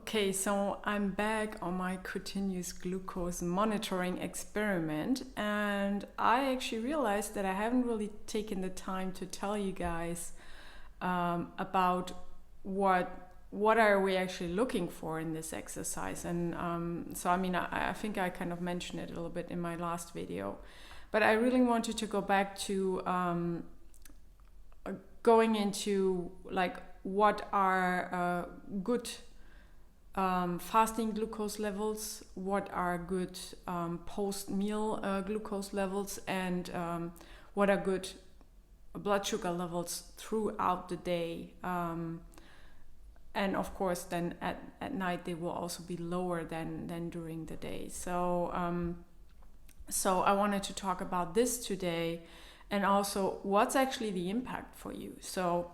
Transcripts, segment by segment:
Okay, so I'm back on my continuous glucose monitoring experiment, and I actually realized that I haven't really taken the time to tell you guys about what are we actually looking for in this exercise. And I think I kind of mentioned it a little bit in my last video, but I really wanted to go back to going into like what are good fasting glucose levels, what are good post-meal glucose levels, and what are good blood sugar levels throughout the day. And of course, then at night they will also be lower than during the day. So I wanted to talk about this today, and also what's actually the impact for you. So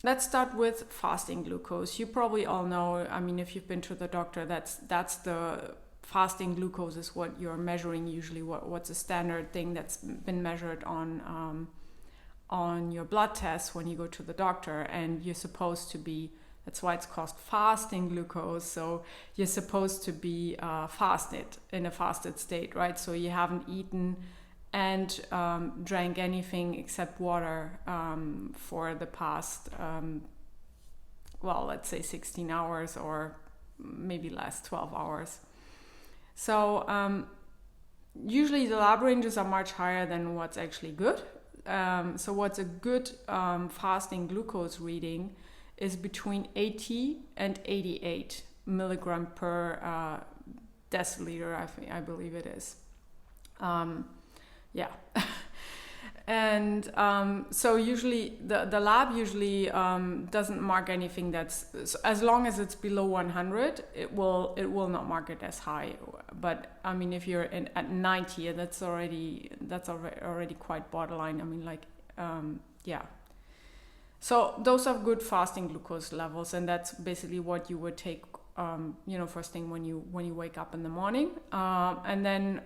let's start with fasting glucose. You probably all know, I mean, if you've been to the doctor, that's the fasting glucose is what you're measuring usually, what's a standard thing that's been measured on your blood test when you go to the doctor, and you're supposed to be, that's why it's called fasting glucose. So you're supposed to be fasted, in a fasted state, right? So you haven't eaten and drank anything except water for the past, let's say 16 hours or maybe less, 12 hours. So usually the lab ranges are much higher than what's actually good. So what's a good fasting glucose reading is between 80 and 88 milligram per deciliter, I believe it is. Yeah. And so usually the lab usually doesn't mark anything that's, as long as it's below 100, it will not mark it as high. But I mean, if you're at 90, that's already quite borderline. I mean, like yeah. So those are good fasting glucose levels, and that's basically what you would take first thing when you wake up in the morning, and then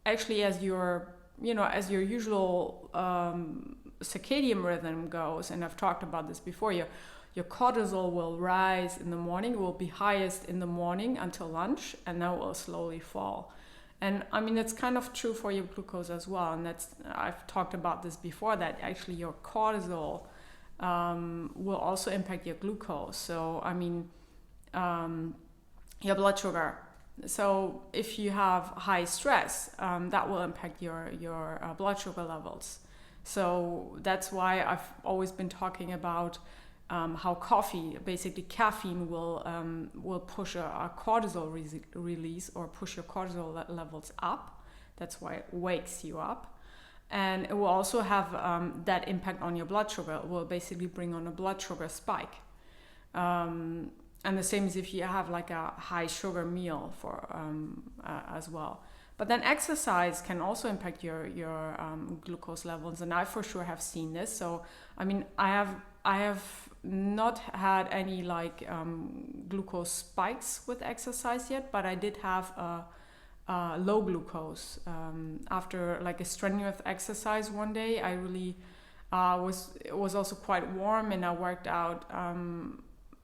actually as your usual circadian rhythm goes, and I've talked about this before, your cortisol will rise in the morning, will be highest in the morning until lunch, and then will slowly fall. And I mean, that's kind of true for your glucose as well. And I've talked about this before, that actually your cortisol will also impact your glucose. So, I mean, your blood sugar. So if you have high stress, that will impact your blood sugar levels. So that's why I've always been talking about how coffee, basically caffeine, will push a cortisol release, or push your cortisol levels up. That's why it wakes you up. And it will also have that impact on your blood sugar. It will basically bring on a blood sugar spike. And the same as if you have like a high sugar meal for as well. But then exercise can also impact your glucose levels, and I for sure have seen this. So I mean, I have not had any like glucose spikes with exercise yet, but I did have a low glucose after like a strenuous exercise one day. I really it was also quite warm, and I worked out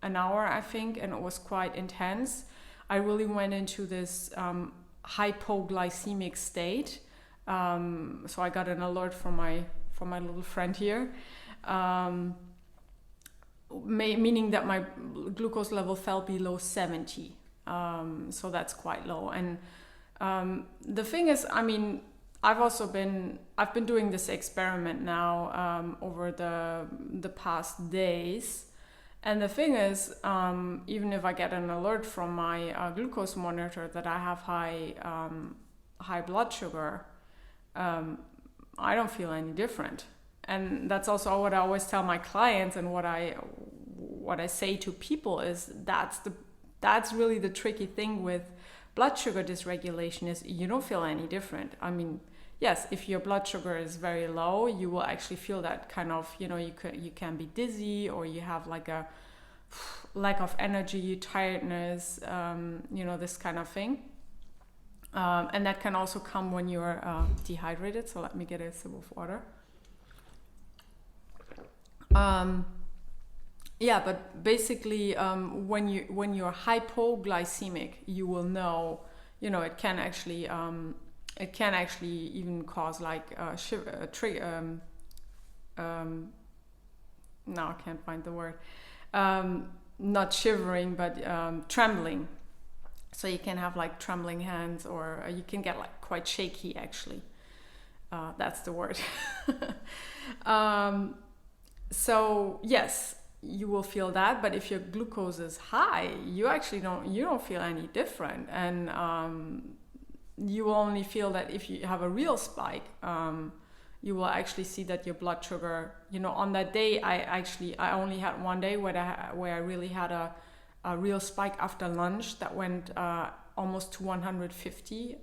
an hour, I think, and it was quite intense. I really went into this hypoglycemic state. So I got an alert from my little friend here, meaning that my glucose level fell below 70. So that's quite low. And the thing is, I mean, I've been doing this experiment now over the past days. And the thing is, even if I get an alert from my glucose monitor that I have high blood sugar, I don't feel any different. And that's also what I always tell my clients, and what I say to people is that's really the tricky thing with blood sugar dysregulation, is you don't feel any different. I mean, yes, if your blood sugar is very low, you will actually feel that kind of, you can be dizzy, or you have like a lack of energy, tiredness, this kind of thing. And that can also come when you're dehydrated. So let me get a sip of water. Yeah, but basically, when you're hypoglycemic, you will know, it can actually even cause like no, I can't find the word, not shivering, but trembling. So you can have like trembling hands, or you can get like quite shaky actually. That's the word. um, so yes, you will feel that, but if your glucose is high, you don't feel any different, and you will only feel that if you have a real spike. You will actually see that your blood sugar, on that day, I only had one day where I really had a real spike after lunch that went almost to 150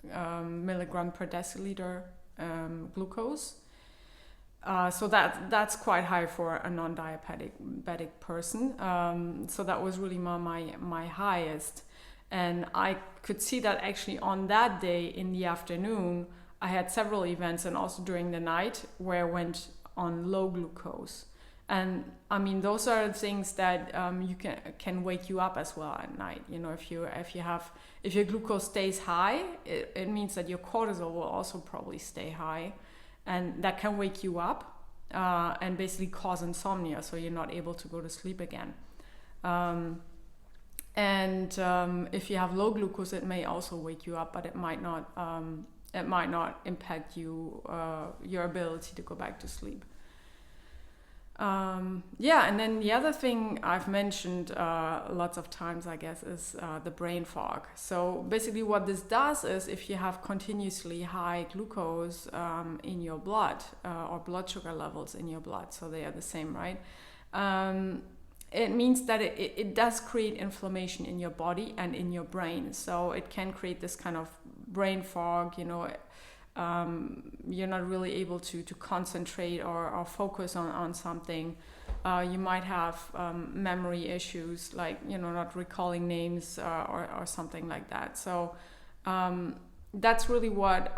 milligram per deciliter glucose. So that's quite high for a non-diabetic person. So that was really my highest, and I could see that actually on that day in the afternoon I had several events, and also during the night, where I went on low glucose. And I mean, those are things that you can wake you up as well at night. If your glucose stays high, it means that your cortisol will also probably stay high, and that can wake you up and basically cause insomnia, so you're not able to go to sleep again. And if you have low glucose, it may also wake you up, but it might not. It might not impact your ability to go back to sleep. And then the other thing I've mentioned lots of times, I guess, is the brain fog. So basically what this does is, if you have continuously high glucose in your blood, or blood sugar levels in your blood, so they are the same, right? It means that it does create inflammation in your body and in your brain. So it can create this kind of brain fog, you're not really able to concentrate or focus on something. You might have memory issues, like, not recalling names or something like that. So that's really what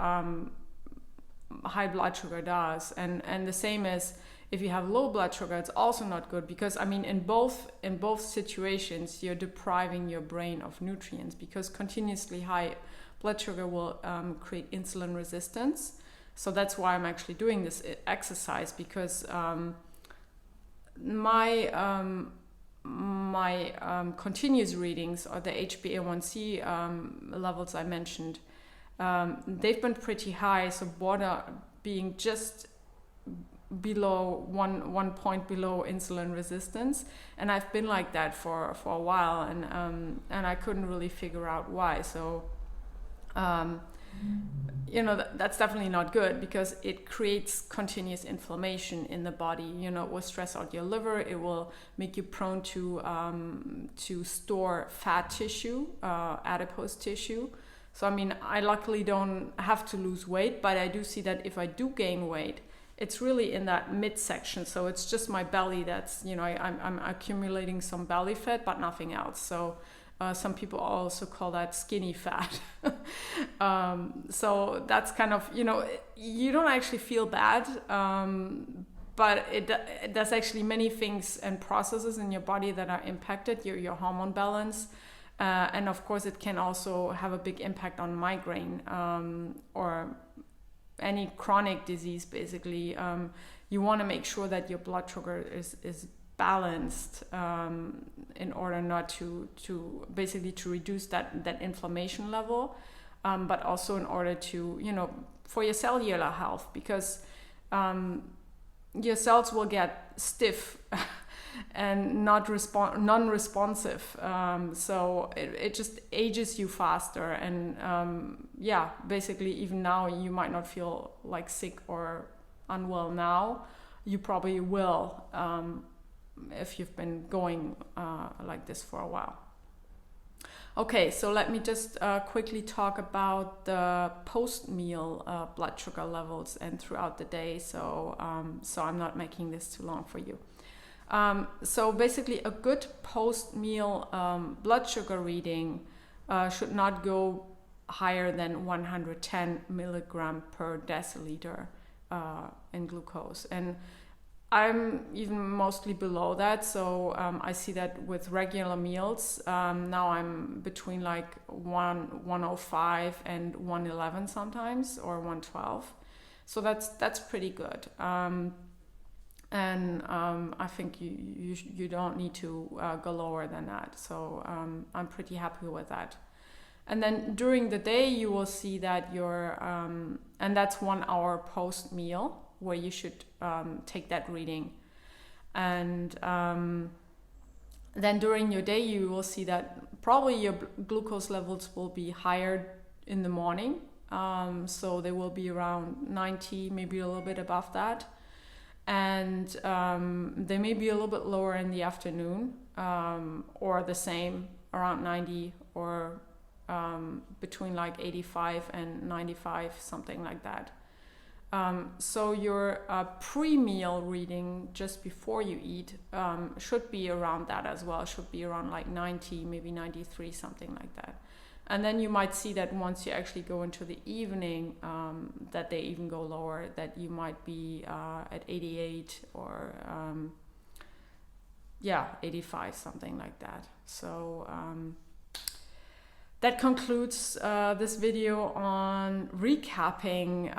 high blood sugar does. And the same as if you have low blood sugar, it's also not good, because I mean, in both situations, you're depriving your brain of nutrients, because continuously high blood sugar will create insulin resistance. So that's why I'm actually doing this exercise, because my continuous readings, or the HbA1c levels I mentioned, they've been pretty high. So border being just below one point below insulin resistance, and I've been like that for a while, and I couldn't really figure out why. So that's definitely not good, because it creates continuous inflammation in the body. It will stress out your liver. It will make you prone to store fat tissue, adipose tissue. So I mean, I luckily don't have to lose weight, but I do see that if I do gain weight, it's really in that midsection. So it's just my belly that's, I'm accumulating some belly fat, but nothing else. So some people also call that skinny fat. So that's kind of, you don't actually feel bad, but there's actually many things and processes in your body that are impacted, your hormone balance. And of course, it can also have a big impact on migraine, or any chronic disease. Basically, you want to make sure that your blood sugar is balanced, in order not to basically to reduce that inflammation level, but also in order to, for your cellular health, because your cells will get stiff and non-responsive, so it just ages you faster. And basically, even now, you might not feel like sick or unwell now. You probably will if you've been going like this for a while. Okay, so let me just quickly talk about the post-meal blood sugar levels and throughout the day, so I'm not making this too long for you. So basically, a good post-meal blood sugar reading should not go higher than 110 milligram per deciliter in glucose. And I'm even mostly below that, so I see that with regular meals. Now I'm between like 105 and 111 sometimes, or 112. So that's pretty good. And I think you don't need to go lower than that. So I'm pretty happy with that. And then during the day, you will see that and that's 1 hour post meal, where you should take that reading. And then during your day, you will see that probably your glucose levels will be higher in the morning. So they will be around 90, maybe a little bit above that. And they may be a little bit lower in the afternoon, or the same, around 90, or between like 85 and 95, something like that. So your pre-meal reading just before you eat should be around that as well. Should be around like 90, maybe 93, something like that. And then you might see that once you actually go into the evening, that they even go lower, that you might be at 88 or 85, something like that. So that concludes this video on recapping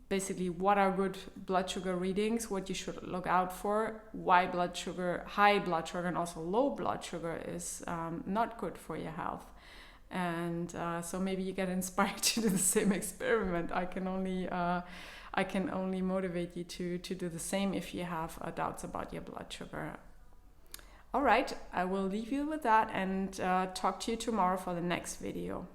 basically what are good blood sugar readings, what you should look out for, why high blood sugar and also low blood sugar is not good for your health. And so maybe you get inspired to do the same experiment. I can only motivate you to do the same if you have doubts about your blood sugar. All right, I will leave you with that and talk to you tomorrow for the next video.